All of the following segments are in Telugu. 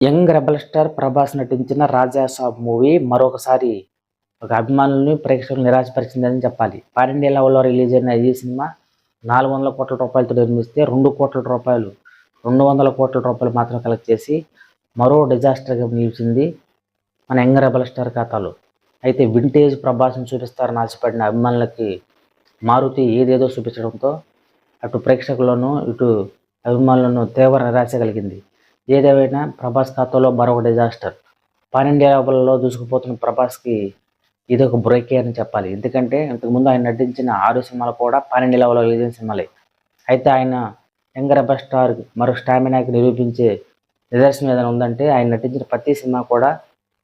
యంగ్ రెబల్ స్టార్ ప్రభాస్ నటించిన రాజా సాబ్ మూవీ మరొకసారి ఒక అభిమానుల్ని ప్రేక్షకులు నిరాశపరిచిందని చెప్పాలి. పాన్ ఇండియా లెవెల్లో రిలీజ్ అయిన ఈ సినిమా 400 కోట్ల రూపాయలతో నిర్మిస్తే 2 కోట్ల రూపాయలు 200 కోట్ల రూపాయలు మాత్రం కలెక్ట్ చేసి మరో డిజాస్టర్గా నిలిచింది మన యంగ్ రెబల్ స్టార్ ఖాతాలో. అయితే వింటేజ్ ప్రభాస్ని చూపిస్తారని ఆశపడిన అభిమానులకి మారుతి ఏదేదో చూపించడంతో అటు ప్రేక్షకులను ఇటు అభిమానులను తీవ్ర నిరాశ కలిగింది. ఏదేమైనా ప్రభాస్ ఖాతాలో మరొక డిజాస్టర్. పాన్ ఇండియా లెవెల్లో దూసుకుపోతున్న ప్రభాస్కి ఇది ఒక బ్రేకే అని చెప్పాలి. ఎందుకంటే ఇంతకుముందు ఆయన నటించిన 6 సినిమాలు కూడా పాన్ ఇండియా లెవెల్లో రిలీజ్ అయిన సినిమాలే. అయితే ఆయన యంగ్ రెబల్ స్టార్ మరో స్టామినాకి నిరూపించే నిదర్శనం ఏదైనా ఉందంటే ఆయన నటించిన ప్రతి సినిమా కూడా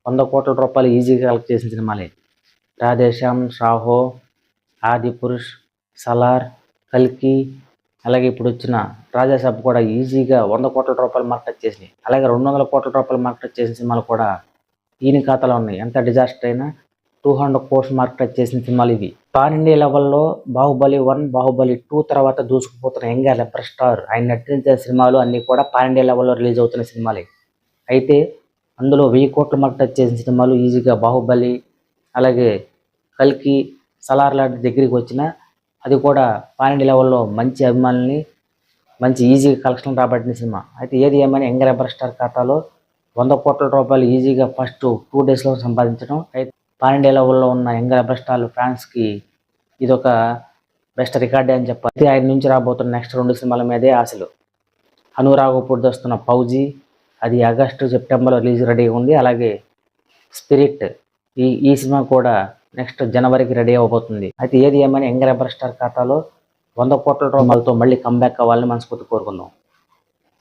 100 కోట్ల రూపాయలు ఈజీగా కలెక్ట్ చేసిన సినిమాలే. రాధేశ్యామ్, సాహో, ఆది పురుష్, సలార్, కల్కి, అలాగే ఇప్పుడు వచ్చిన రాజాసాబ్ కూడా ఈజీగా 100 కోట్ల రూపాయలు మార్క్ టచ్ చేసినాయి. అలాగే 200 కోట్ల రూపాయలు మార్క్ టచ్ చేసిన సినిమాలు కూడా ఈయన ఖాతాలో ఉన్నాయి. ఎంత డిజాస్టర్ అయినా 200 కోట్స్ మార్క్ టచ్ చేసిన సినిమాలు ఇవి. పాన్ ఇండియా లెవెల్లో బాహుబలి 1, బాహుబలి 2 తర్వాత దూసుకుపోతున్న యంగ్ రెబల్ స్టార్ ఆయన నటించిన సినిమాలు అన్నీ కూడా పాన్ ఇండియా లెవెల్లో రిలీజ్ అవుతున్న సినిమాలే. అయితే అందులో 1000 కోట్ల మార్క్ టచ్ చేసిన సినిమాలు ఈజీగా బాహుబలి, అలాగే కల్కి, సలార్ లాంటి దగ్గరికి వచ్చిన అది కూడా పాన్ ఇండియా లెవెల్లో మంచి అభిమానుల్ని మంచి ఈజీగా కలెక్షన్ రాబట్టిన సినిమా. అయితే ఏది ఏమైనా యంగ్ రెబల్ స్టార్ ఖాతాలో 100 కోట్ల రూపాయలు ఈజీగా ఫస్ట్ 2 డేస్లో సంపాదించడం అయితే పాన్ ఇండియా లెవెల్లో ఉన్న యంగ్ రెబల్ స్టార్ ఫ్యాన్స్కి ఇది ఒక బెస్ట్ రికార్డే అని చెప్పాలి. అయితే ఆయన నుంచి రాబోతున్న నెక్స్ట్ 2 సినిమాల మీదే ఆశలు. అనురాగ్ వస్తున్న ఫౌజీ అది ఆగస్టు, సెప్టెంబర్లో రిలీజ్ రెడీగా ఉంది. అలాగే స్పిరిట్ ఈ సినిమా కూడా నెక్స్ట్ జనవరికి రెడీ అవ్వబోతుంది. అయితే ఏది ఏమైనా యంగ్ రెబల్ స్టార్ ఖాతాలో 100 కోట్ల రూపాయలతో మళ్ళీ కంబ్యాక్ అవ్వాలని మనస్ఫూర్తి కోరుకుందాం.